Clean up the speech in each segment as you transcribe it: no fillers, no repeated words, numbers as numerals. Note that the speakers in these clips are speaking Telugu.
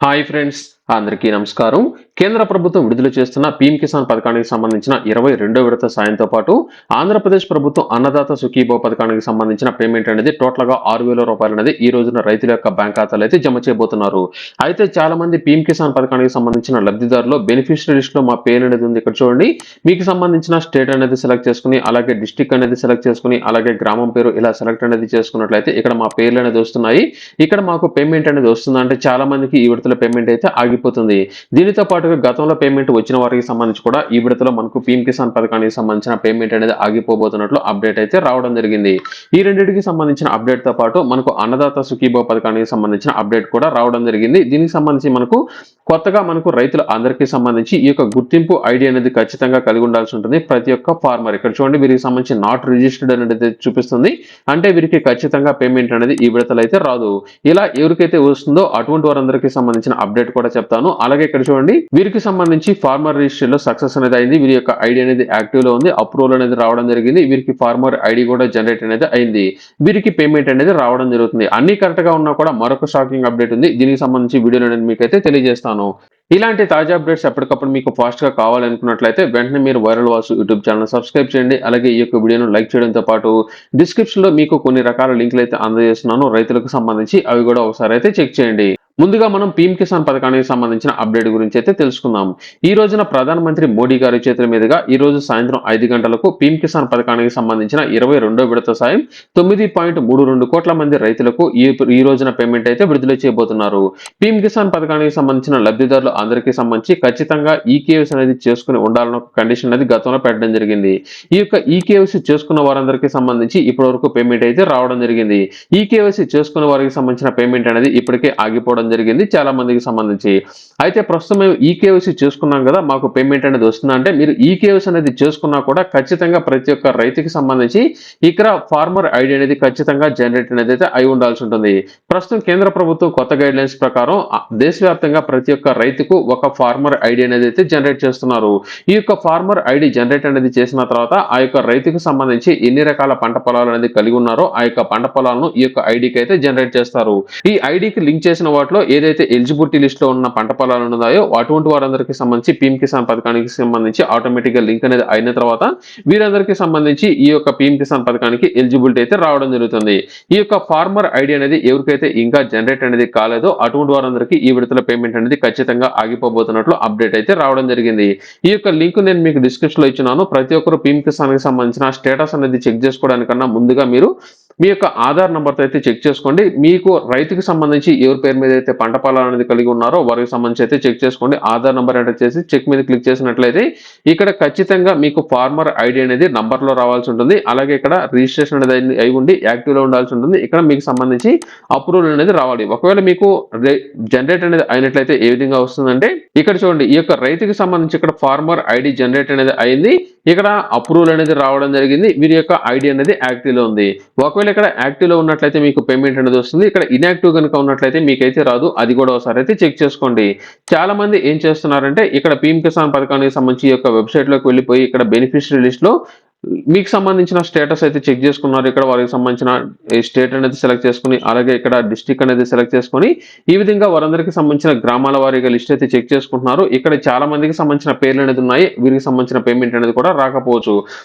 హాయ్ ఫ్రెండ్స్, అందరికీ నమస్కారం. కేంద్ర ప్రభుత్వం విడుదల చేస్తున్న పీఎం కిసాన్ పథకానికి సంబంధించిన 22వ విడత సాయంతో పాటు ఆంధ్రప్రదేశ్ ప్రభుత్వం అన్నదాత సుఖీభవ పథకానికి సంబంధించిన పేమెంట్ అనేది టోటల్ గా 6,000 రూపాయలు అనేది ఈ రోజున రైతుల యొక్క బ్యాంక్ ఖాతాలో అయితే జమ చేయబోతున్నారు. అయితే చాలా మంది పీఎం కిసాన్ పథకానికి సంబంధించిన లబ్ధిదారులు బెనిఫిషియరీ లిస్ట్ లో మా పేరు అనేది ఉంది. ఇక్కడ చూడండి, మీకు సంబంధించిన స్టేట్ అనేది సెలెక్ట్ చేసుకుని, అలాగే డిస్ట్రిక్ట్ అనేది సెలెక్ట్ చేసుకుని, అలాగే గ్రామం పేరు ఇలా సెలెక్ట్ అనేది చేసుకున్నట్లయితే ఇక్కడ మా పేర్లు అనేది వస్తున్నాయి. ఇక్కడ మాకు పేమెంట్ అనేది వస్తుంది అంటే చాలా మందికి ఈ విడతల పేమెంట్ అయితే ఆగిపోతుంది. దీనితో పాటుగా గతంలో పేమెంట్ వచ్చిన వారికి సంబంధించి కూడా ఈ విడతలో మనకు పీఎం కిసాన్ పథకానికి సంబంధించిన పేమెంట్ అనేది ఆగిపోబోతున్నట్లు అప్డేట్ అయితే రావడం జరిగింది. ఈ రెండింటికి సంబంధించిన అప్డేట్ తో పాటు మనకు అన్నదాత సుఖీభవ పథకానికి సంబంధించిన అప్డేట్ కూడా రావడం జరిగింది. దీనికి సంబంధించి మనకు కొత్తగా రైతులు అందరికీ సంబంధించి ఈ యొక్క గుర్తింపు ఐడి అనేది ఖచ్చితంగా కలిగి ఉండాల్సి ఉంటుంది. ప్రతి ఒక్క ఫార్మర్ ఇక్కడ చూడండి, వీరికి సంబంధించి నాట్ రిజిస్టర్డ్ అనేది చూపిస్తుంది. అంటే వీరికి ఖచ్చితంగా పేమెంట్ అనేది ఈ విడతలు అయితే రాదు. ఇలా ఎవరికైతే వస్తుందో అటువంటి వారందరికీ సంబంధించిన అప్డేట్ కూడా చెప్తాను. అలాగే ఇక్కడ చూడండి, వీరికి సంబంధించి ఫార్మర్ రిజిస్టర్ లో సక్సెస్ అనేది అయింది. వీరి యొక్క ఐడి అనేది యాక్టివ్ లో ఉంది, అప్రూవల్ అనేది రావడం జరిగింది. వీరికి ఫార్మర్ ఐడి కూడా జనరేట్ అనేది అయింది. వీరికి పేమెంట్ అనేది రావడం జరుగుతుంది. అన్ని కరెక్ట్ గా ఉన్నా కూడా మరొక షాకింగ్ అప్డేట్ ఉంది. దీనికి సంబంధించి వీడియోలో నేను మీకైతే తెలియజేస్తాను. ఇలాంటి తాజా అప్డేట్స్ ఎప్పటికప్పుడు మీకు ఫాస్ట్ గా కావాలనుకున్నట్లయితే వెంటనే మీరు viral Vasu YouTube channel subscribe చేయండి. అలాగే ఈ యొక్క వీడియోను లైక్ చేయడంతో పాటు డిస్క్రిప్షన్ లో మీకు కొన్ని రకాల లింకులు అయితే అందజేస్తున్నాను రైతులకు సంబంధించి, అవి కూడా ఒకసారి అయితే చెక్ చేయండి. ముందుగా మనం పీఎం కిసాన్ పథకానికి సంబంధించిన అప్డేట్ గురించి అయితే తెలుసుకుందాం. ఈ రోజున ప్రధానమంత్రి మోడీ గారి చేతుల మీదుగా ఈ రోజు సాయంత్రం 5 గంటలకు పీఎం కిసాన్ పథకానికి సంబంధించిన 22వ విడత సాయం 9.32 కోట్ల మంది రైతులకు ఈ రోజున పేమెంట్ అయితే విడుదల చేయబోతున్నారు. పీఎం కిసాన్ పథకానికి సంబంధించిన లబ్ధిదారులు అందరికీ సంబంధించి ఖచ్చితంగా ఈకేవైసీ అనేది చేసుకుని ఉండాలన్న ఒక కండిషన్ అనేది గతంలో పెట్టడం జరిగింది. ఈ యొక్క ఈకేవైసీ చేసుకున్న వారందరికీ సంబంధించి ఇప్పటి వరకు పేమెంట్ అయితే రావడం జరిగింది. ఈకేవైసీ చేసుకున్న వారికి సంబంధించిన పేమెంట్ అనేది ఇప్పటికే ఆగిపోవడం జరిగింది చాలా మందికి సంబంధించి. అయితే ప్రస్తుతం మేము ఈకేవైసీ చేసుకున్నాం కదా, మాకు పేమెంట్ అనేది వస్తుందా అంటే, మీరు ఈకేవైసీ అనేది చేసుకున్నా కూడా ఖచ్చితంగా ప్రతి ఒక్క రైతుకి సంబంధించి ఇక్కడ ఫార్మర్ ఐడి అనేది ఖచ్చితంగా జనరేట్ అనేది అయితే అయి ఉండాల్సి ఉంటుంది. ప్రస్తుతం కేంద్ర ప్రభుత్వం కొత్త గైడ్ లైన్స్ ప్రకారం దేశవ్యాప్తంగా ప్రతి ఒక్క రైతుకు ఒక ఫార్మర్ ఐడి అనేది అయితే జనరేట్ చేస్తున్నారు. ఈ యొక్క ఫార్మర్ ఐడి జనరేట్ అనేది చేసిన తర్వాత ఆ యొక్క రైతుకు సంబంధించి ఎన్ని రకాల పంట పొలాలు అనేది కలిగి ఉన్నారో ఆ యొక్క పంట పొలాలను ఈ యొక్క ఐడికి అయితే జనరేట్ చేస్తారు. ఈ ఐడికి లింక్ చేసిన వాటిలో ఏదైతే ఎలిజిబిలిటీ లిస్ట్ లో ఉన్న పంట పొలాలు ఉన్నాయో అటువంటి వారందరికీ సంబంధించి పీఎం కిసాన్ పథకానికి సంబంధించి ఆటోమేటిక్ గా లింక్ అనేది అయిన తర్వాత వీరందరికీ సంబంధించి ఈ యొక్క పీఎం కిసాన్ పథకానికి ఎలిజిబిలిటీ అయితే రావడం జరుగుతుంది. ఈ యొక్క ఫార్మర్ ఐడి అనేది ఎవరికైతే ఇంకా జనరేట్ అనేది కాలేదో అటువంటి వారందరికీ ఈ విడతల పేమెంట్ అనేది ఖచ్చితంగా ఆగిపోబోతున్నట్లు అప్డేట్ అయితే రావడం జరిగింది. ఈ యొక్క లింక్ నేను మీకు డిస్క్రిప్షన్ లో ఇచ్చినాను. ప్రతి ఒక్కరు పీఎం కిసాన్ కి సంబంధించిన స్టేటస్ అనేది చెక్ చేసుకోవడానికన్నా ముందుగా మీరు మీ యొక్క ఆధార్ నంబర్తో అయితే చెక్ చేసుకోండి. మీకు రైతుకి సంబంధించి ఎవరి పేరు మీద అయితే పంట పొలాలు అనేది కలిగి ఉన్నారో వారికి సంబంధించి అయితే చెక్ చేసుకోండి. ఆధార్ నంబర్ ఎంటర్ చేసి చెక్ మీద క్లిక్ చేసినట్లయితే ఇక్కడ ఖచ్చితంగా మీకు ఫార్మర్ ఐడి అనేది నంబర్ లో రావాల్సి ఉంటుంది. అలాగే ఇక్కడ రిజిస్ట్రేషన్ అనేది అయి ఉండి యాక్టివ్ లో ఉండాల్సి ఉంటుంది. ఇక్కడ మీకు సంబంధించి అప్రూవల్ అనేది రావాలి. ఒకవేళ మీకు జనరేట్ అనేది అయినట్లయితే ఏ విధంగా వస్తుందంటే, ఇక్కడ చూడండి, ఈ యొక్క రైతుకి సంబంధించి ఇక్కడ ఫార్మర్ ఐడి జనరేట్ అనేది అయింది. ఇక్కడ అప్రూవల్ అనేది రావడం జరిగింది. వీరి యొక్క ఐడి అనేది యాక్టివ్ లో ఉంది. ఒకవేళ ఇక్కడ యాక్టివ్ లో ఉన్నట్లయితే మీకు పేమెంట్ అనేది వస్తుంది. ఇక్కడ ఇన్యాక్టివ్ కనుక ఉన్నట్లయితే మీకైతే రాదు. అది కూడా ఒకసారి అయితే చెక్ చేసుకోండి. చాలా మంది ఏం చేస్తున్నారంటే, ఇక్కడ పీఎం కిసాన్ పథకానికి సంబంధించి ఈ యొక్క వెబ్సైట్ లోకి వెళ్ళిపోయి ఇక్కడ బెనిఫిషియరీ లిస్ట్ లో మీకు సంబంధించిన స్టేటస్ అయితే చెక్ చేసుకున్నారు. ఇక్కడ వారికి సంబంధించిన స్టేట్ అనేది సెలెక్ట్ చేసుకుని, అలాగే ఇక్కడ డిస్ట్రిక్ట్ అనేది సెలెక్ట్ చేసుకుని, ఈ విధంగా వారందరికీ సంబంధించిన గ్రామాల వారీగా లిస్ట్ అయితే చెక్ చేసుకుంటున్నారు. ఇక్కడ చాలా మందికి సంబంధించిన పేర్లు అనేది ఉన్నాయి. వీరికి సంబంధించిన పేమెంట్ అనేది కూడా రాకపోవచ్చు.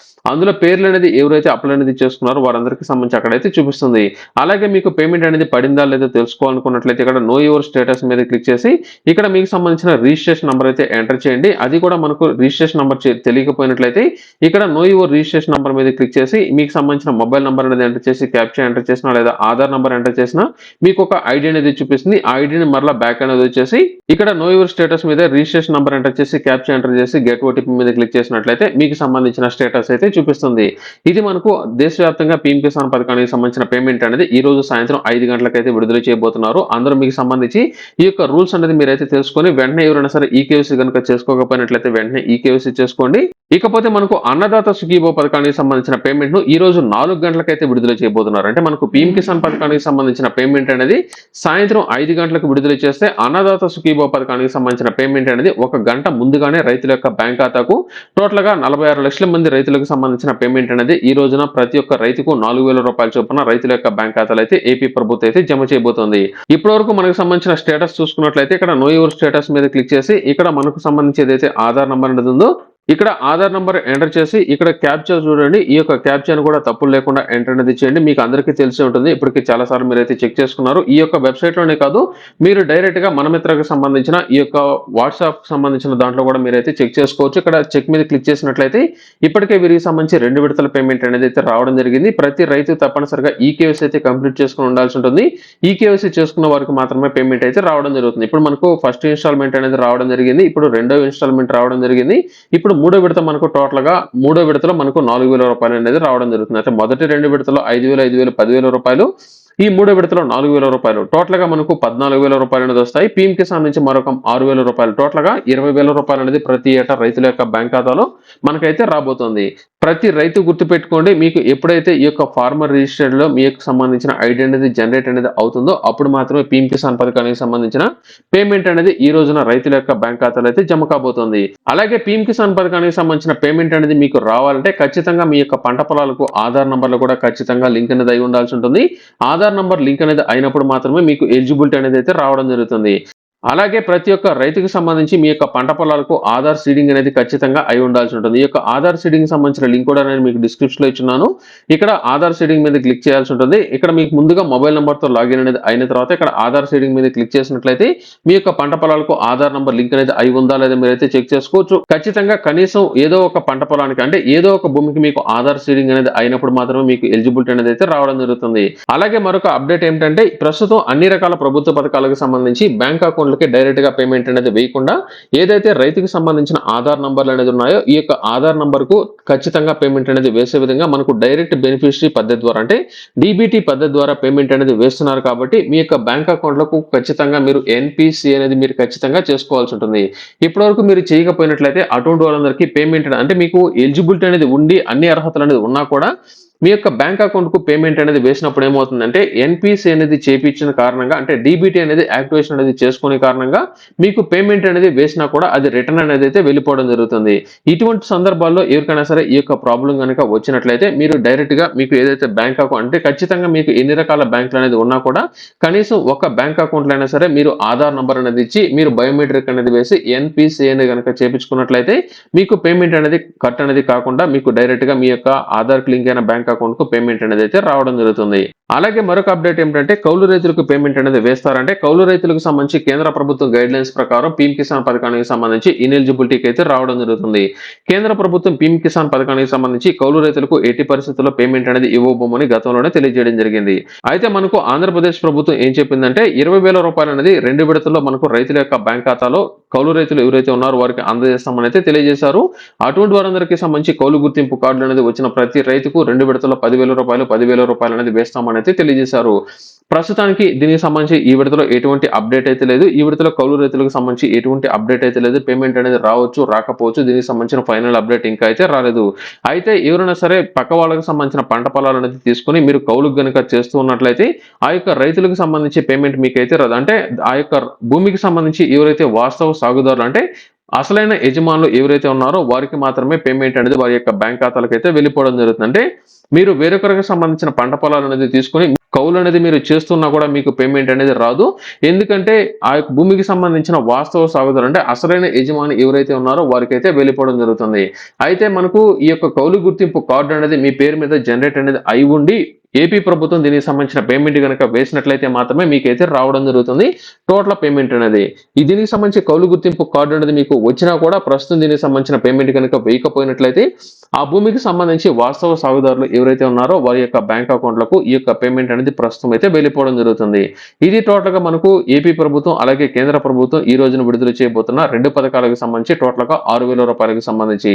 అందులో పేర్లు అనేది ఎవరైతే అప్లై అనేది చేసుకున్నారో వారందరికీ సంబంధించి అక్కడైతే చూపిస్తుంది. అలాగే మీకు పేమెంట్ అనేది పడిందా లేదో తెలుసుకోవాలనుకున్నట్లయితే ఇక్కడ నో యువర్ స్టేటస్ మీద క్లిక్ చేసి ఇక్కడ మీకు సంబంధించిన రిజిస్ట్రేషన్ నంబర్ అయితే ఎంటర్ చేయండి. అది కూడా మనకు రిజిస్ట్రేషన్ నంబర్ తెలియకపోయినట్లయితే ఇక్కడ నో యువర్ రిజిస్ట్రేషన్ నంబర్ మీద క్లిక్ చేసి మీకు సంబంధించిన మొబైల్ నంబర్ అనేది ఎంటర్ చేసి క్యాప్చా ఎంటర్ చేసినా లేదా ఆధార్ నంబర్ ఎంటర్ చేసినా మీకు ఒక ఐడి అనేది చూపిస్తుంది. ఆ ఐడిని మరలా బ్యాక్ అనేది వచ్చేసి ఇక్కడ నో యువర్ స్టేటస్ మీద రిజిస్ట్రేషన్ నంబర్ ఎంటర్ చేసి క్యాప్చా ఎంటర్ చేసి గెట్ ఓటీపీ మీద క్లిక్ చేసినట్లయితే మీకు సంబంధించిన స్టేటస్ అయితే చూపిస్తుంది. ఇది మనకు దేశవ్యాప్తంగా పీఎం కిసాన్ పథకానికి సంబంధించిన పేమెంట్ అనేది ఈ రోజు సాయంత్రం 5 గంటలకైతే విడుదల చేయబోతున్నారు. అందరూ మీకు సంబంధించి ఈ యొక్క రూల్స్ అనేది మీరైతే తెలుసుకొని వెంటనే ఎవరైనా సరే ఈకేవైసీ కనుక చేసుకోకపోయినట్లయితే వెంటనే ఈకేవైసీ చేసుకోండి. ఇకపోతే మనకు అన్నదాత సుఖీభవ పథకానికి సంబంధించిన పేమెంట్ ను ఈ రోజు 4 గంటలకైతే విడుదల చేయబోతున్నారు. అంటే మనకు పీఎం కిసాన్ పథకానికి సంబంధించిన పేమెంట్ అనేది సాయంత్రం 5 గంటలకు విడుదల చేస్తే అన్నదాత సుఖీభవ పథకానికి సంబంధించిన పేమెంట్ అనేది 1 గంట ముందుగానే రైతుల యొక్క బ్యాంక్ ఖాతాకు టోటల్ గా 46 లక్షల మంది రైతులకు సంబంధించిన పేమెంట్ అనేది ఈ రోజున ప్రతి ఒక్క రైతుకు 4,000 రూపాయల చొప్పున రైతుల యొక్క బ్యాంక్ ఖాతాలు అయితే ఏపీ ప్రభుత్వం అయితే జమ చేయబోతోంది. ఇప్పటివరకు మనకు సంబంధించిన స్టేటస్ చూసుకున్నట్లయితే ఇక్కడ నో యువర్ స్టేటస్ మీద క్లిక్ చేసి ఇక్కడ మనకు సంబంధించి ఏదైతే ఆధార్ నంబర్ అనేది ఉందో ఇక్కడ ఆధార్ నంబర్ ఎంటర్ చేసి ఇక్కడ క్యాప్చా చూడండి. ఈ యొక్క క్యాప్చాను కూడా తప్పులు లేకుండా ఎంటర్ అనేది చేయండి. మీకు అందరికీ తెలిసి ఉంటుంది, ఇప్పటికి చాలా సార్లు మీరైతే చెక్ చేసుకున్నారు. ఈ యొక్క వెబ్సైట్ లోనే కాదు, మీరు డైరెక్ట్ గా మనమిత్రకు సంబంధించిన ఈ యొక్క వాట్సాప్ సంబంధించిన దాంట్లో కూడా మీరైతే చెక్ చేసుకోవచ్చు. ఇక్కడ చెక్ మీద క్లిక్ చేసినట్లయితే ఇప్పటికే వీరికి సంబంధించి 2 విడతల పేమెంట్ అనేది అయితే రావడం జరిగింది. ప్రతి రైతు తప్పనిసరిగా ఈకేవైసీ అయితే కంప్లీట్ చేసుకుని ఉండాల్సి ఉంటుంది. ఈకేవైసీ చేసుకున్న వారికి మాత్రమే పేమెంట్ అయితే రావడం జరుగుతుంది. ఇప్పుడు మనకు ఫస్ట్ ఇన్స్టాల్మెంట్ అనేది రావడం జరిగింది. ఇప్పుడు రెండో ఇన్స్టాల్మెంట్ రావడం జరిగింది. ఇప్పుడు మూడో విడత మనకు టోటల్ గా మూడో విడతలో మనకు 4,000 రూపాయలు అనేది రావడం జరుగుతుంది. అంటే మొదటి 2 విడతలో 5,000, 5,000, 10,000 రూపాయలు, ఈ మూడో విడతలో 4,000 రూపాయలు, టోటల్ గా మనకు 14,000 రూపాయలు అనేది వస్తాయి. పీఎం కిసాన్ నుంచి మరొక 6,000 రూపాయలు, టోటల్ గా 20,000 రూపాయలు అనేది ప్రతి ఏటా రైతుల యొక్క బ్యాంక్ ఖాతాలో మనకైతే రాబోతోంది. ప్రతి రైతు గుర్తుపెట్టుకోండి, మీకు ఎప్పుడైతే ఈ యొక్క ఫార్మర్ రిజిస్టర్డ్ లో మీకు సంబంధించిన ఐడి అనేది జనరేట్ అనేది అవుతుందో అప్పుడు మాత్రమే పీఎం కిసాన్ పథకానికి సంబంధించిన పేమెంట్ అనేది ఈ రోజున రైతుల యొక్క బ్యాంక్ ఖాతాలో అయితే జమ కాబోతోంది. అలాగే పీఎం కిసాన్ పథకానికి సంబంధించిన పేమెంట్ అనేది మీకు రావాలంటే ఖచ్చితంగా మీ యొక్క పంట పొలాలకు ఆధార్ నంబర్లు కూడా ఖచ్చితంగా లింక్ అనేది అయి ఉండాల్సి ఉంటుంది. ఆధార్ నంబర్ లింక్ అనేది అయినప్పుడు మాత్రమే మీకు ఎలిజిబిలిటీ అనేది అయితే రావడం జరుగుతుంది. అలాగే ప్రతి ఒక్క రైతుకి సంబంధించి మీ యొక్క పంట పొలాలకు ఆధార్ సీడింగ్ అనేది ఖచ్చితంగా అయి ఉండాల్సి ఉంటుంది. ఈ యొక్క ఆధార్ సీడింగ్ సంబంధించిన లింక్ కూడా నేను మీకు డిస్క్రిప్షన్ లో ఇచ్చున్నాను. ఇక్కడ ఆధార్ సీడింగ్ మీద క్లిక్ చేయాల్సి ఉంటుంది. ఇక్కడ మీకు ముందుగా మొబైల్ నెంబర్ తో లాగిన్ అనేది అయిన తర్వాత ఇక్కడ ఆధార్ సీడింగ్ మీద క్లిక్ చేసినట్లయితే మీ యొక్క పంట పొలాలకు ఆధార్ నంబర్ లింక్ అనేది అయి ఉందా లేదా మీరైతే చెక్ చేసుకోవచ్చు. ఖచ్చితంగా కనీసం ఏదో ఒక పంట పొలానికి అంటే ఏదో ఒక భూమికి మీకు ఆధార్ సీడింగ్ అనేది అయినప్పుడు మాత్రమే మీకు ఎలిజిబిలిటీ అనేది అయితే రావడం జరుగుతుంది. అలాగే మరొక అప్డేట్ ఏమిటంటే ప్రస్తుతం అన్ని రకాల ప్రభుత్వ పథకాలకు సంబంధించి బ్యాంక్ అకౌంట్ డైరెక్ట్ గా పేమెంట్ అనేది వేయకుండా ఏదైతే రైతుకి సంబంధించిన ఆధార్ నంబర్లు అనేది ఉన్నాయో ఈ యొక్క ఆధార్ నంబర్ కు ఖచ్చితంగా పేమెంట్ అనేది వేసే విధంగా మనకు డైరెక్ట్ బెనిఫిషరీ పద్ధతి ద్వారా అంటే డీబీటీ పద్ధతి ద్వారా పేమెంట్ అనేది వేస్తున్నారు. కాబట్టి మీ యొక్క బ్యాంక్ అకౌంట్లకు ఖచ్చితంగా మీరు ఎన్పిసి అనేది మీరు ఖచ్చితంగా చేసుకోవాల్సి ఉంటుంది. ఇప్పటివరకు మీరు చేయకపోయినట్లయితే అటువంటి వాళ్ళందరికీ పేమెంట్ అంటే మీకు ఎలిజిబిలిటీ అనేది ఉండి అన్ని అర్హతలు అనేది ఉన్నా కూడా మీ యొక్క బ్యాంక్ అకౌంట్ కు పేమెంట్ అనేది వేసినప్పుడు ఏమవుతుందంటే ఎన్పిసి అనేది చేపించిన కారణంగా అంటే డీబీటీ అనేది యాక్టివేషన్ అనేది చేసుకునే కారణంగా మీకు పేమెంట్ అనేది వేసినా కూడా అది రిటర్న్ అనేది అయితే వెళ్ళిపోవడం జరుగుతుంది. ఇటువంటి సందర్భాల్లో ఎవరికైనా సరే ఈ యొక్క ప్రాబ్లం కనుక వచ్చినట్లయితే మీరు డైరెక్ట్ గా మీకు ఏదైతే బ్యాంక్ అకౌంట్ అంటే ఖచ్చితంగా మీకు ఎన్ని రకాల బ్యాంకులు అనేది ఉన్నా కూడా కనీసం ఒక బ్యాంక్ అకౌంట్ లో అయినా సరే మీరు ఆధార్ నంబర్ అనేది ఇచ్చి మీరు బయోమెట్రిక్ అనేది వేసి ఎన్పిసి అనేది కనుక చేపించుకున్నట్లయితే మీకు పేమెంట్ అనేది కట్ అనేది కాకుండా మీకు డైరెక్ట్ గా మీ యొక్క ఆధార్ లింక్ అయిన బ్యాంక్ అకౌంట్ కు పేమెంట్ అనేది అయితే రావడం జరుగుతుంది. అలాగే మరొక అప్డేట్ ఏమిటంటే కౌలు రైతులకు పేమెంట్ అనేది వేస్తారంటే కౌలు రైతులకు సంబంధించి కేంద్ర ప్రభుత్వం గైడ్ లైన్స్ ప్రకారం పీఎం కిసాన్ పథకానికి సంబంధించి ఇనెలిజిబిలిటీకి అయితే రావడం జరుగుతుంది. కేంద్ర ప్రభుత్వం పీఎం కిసాన్ పథకానికి సంబంధించి కౌలు రైతులకు ఎట్టి పరిస్థితుల్లో పేమెంట్ అనేది ఇవ్వబోమని గతంలోనే తెలియజేయడం జరిగింది. అయితే మనకు ఆంధ్రప్రదేశ్ ప్రభుత్వం ఏం చెప్పిందంటే 20,000 రూపాయలు అనేది 2 విడతల్లో మనకు రైతుల యొక్క బ్యాంక్ ఖాతాలో కౌలు రైతులు ఎవరైతే ఉన్నారో వారికి అందజేస్తామని అయితే తెలియజేశారు. అటువంటి వారందరికీ సంబంధించి కౌలు గుర్తింపు కార్డులు అనేది వచ్చిన ప్రతి రైతుకు 2 విడతల్లో 10,000 రూపాయలు 10,000 రూపాయలు అనేది వేస్తామని అయితే తెలియజేశారు. ప్రస్తుతానికి దీనికి సంబంధించి ఈ విడతలో ఎటువంటి అప్డేట్ అయితే లేదు. ఈ విడతలో కౌలు రైతులకు సంబంధించి ఎటువంటి అప్డేట్ అయితే లేదు. పేమెంట్ అనేది రావచ్చు రాకపోవచ్చు, దీనికి సంబంధించిన ఫైనల్ అప్డేట్ ఇంకా అయితే రాలేదు. అయితే ఎవరైనా సరే పక్క వాళ్ళకి సంబంధించిన పంట పొలాలు అనేది తీసుకుని మీరు కౌలుకు గనుక చేస్తూ ఉన్నట్లయితే ఆ యొక్క రైతులకు సంబంధించి పేమెంట్ మీకైతే రాదు. అంటే ఆ యొక్క భూమికి సంబంధించి ఎవరైతే వాస్తవ సాగుదారులు అంటే అసలైన యజమానులు ఎవరైతే ఉన్నారో వారికి మాత్రమే పేమెంట్ అనేది వారి యొక్క బ్యాంక్ ఖాతాలకు అయితే వెళ్ళిపోవడం జరుగుతుంది. అంటే మీరు వేరొకరికి సంబంధించిన పంట పొలాలు అనేది తీసుకుని కౌలు అనేది మీరు చేస్తున్నా కూడా మీకు పేమెంట్ అనేది రాదు. ఎందుకంటే ఆ యొక్క భూమికి సంబంధించిన వాస్తవ సాగుదారు అంటే అసలైన యజమాని ఎవరైతే ఉన్నారో వారికైతే వెళ్ళిపోవడం జరుగుతుంది. అయితే మనకు ఈ యొక్క కౌలు గుర్తింపు కార్డు అనేది మీ పేరు మీద జనరేట్ అనేది అయి ఉండి ఏపీ ప్రభుత్వం దీనికి సంబంధించిన పేమెంట్ కనుక వేసినట్లయితే మాత్రమే మీకైతే రావడం జరుగుతుంది టోటల్ పేమెంట్ అనేది. దీనికి సంబంధించి కౌలు గుర్తింపు కార్డు అనేది మీకు వచ్చినా కూడా ప్రస్తుతం దీనికి సంబంధించిన పేమెంట్ కనుక వేయకపోయినట్లయితే ఆ భూమికి సంబంధించి వాస్తవ సాగుదారులు ఎవరైతే ఉన్నారో వారి యొక్క బ్యాంక్ అకౌంట్లకు ఈ యొక్క పేమెంట్ అనేది ప్రస్తుతం అయితే వెళ్ళిపోవడం జరుగుతుంది. ఇది టోటల్ గా మనకు ఏపీ ప్రభుత్వం అలాగే కేంద్ర ప్రభుత్వం ఈ రోజున విడుదల చేయబోతున్న 2 పథకాలకు సంబంధించి టోటల్ గా 6,000 రూపాయలకు సంబంధించి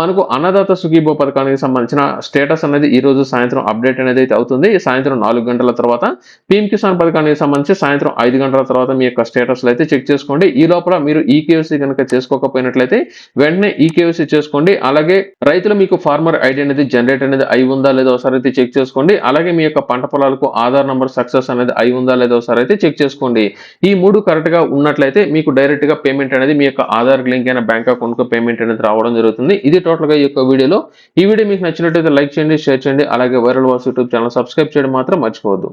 మనకు అన్నదాత సుఖీభో పథకానికి సంబంధించిన స్టేటస్ అనేది ఈ రోజు సాయంత్రం అప్డేట్ అనేది అయితే అవుతుంది. సాయంత్రం 4 గంటల తర్వాత పీఎం కిసాన్ పథకానికి సంబంధించి సాయంత్రం 5 గంటల తర్వాత మీ యొక్క స్టేటస్ అయితే చెక్ చేసుకోండి. ఈ లోపల మీరు ఈకేవైసీ కనుక చేసుకోకపోయినట్లయితే వెంటనే ఈకేవైసీ చేసుకోండి. అలాగే రైతులు మీకు ఫార్మర్ ఐడి అనేది జనరేట్ అనేది అయి ఉందా లేదా ఒకసారి అయితే చెక్ చేసుకోండి. అలాగే మీ యొక్క పంట పొలాలకు ఆధార్ నంబర్ సక్సెస్ అనేది అయి ఉందా లేదా ఒకసారి అయితే చెక్ చేసుకోండి. ఈ 3 కరెక్ట్ గా ఉన్నట్లయితే మీకు డైరెక్ట్ గా పేమెంట్ అనేది మీ యొక్క ఆధార్ లింక్ అయిన బ్యాంక్ అకౌంట్ కు పేమెంట్ అనేది రావడం జరుగుతుంది. ఇది టోటల్ గా ఈ యొక్క వీడియోలో. ఈ వీడియో మీకు నచ్చినట్లయితే లైక్ చేయండి, షేర్ చేయండి. అలాగే viral voice YouTube channel subscribe చేయడం మాత్రం మర్చిపోవద్దు.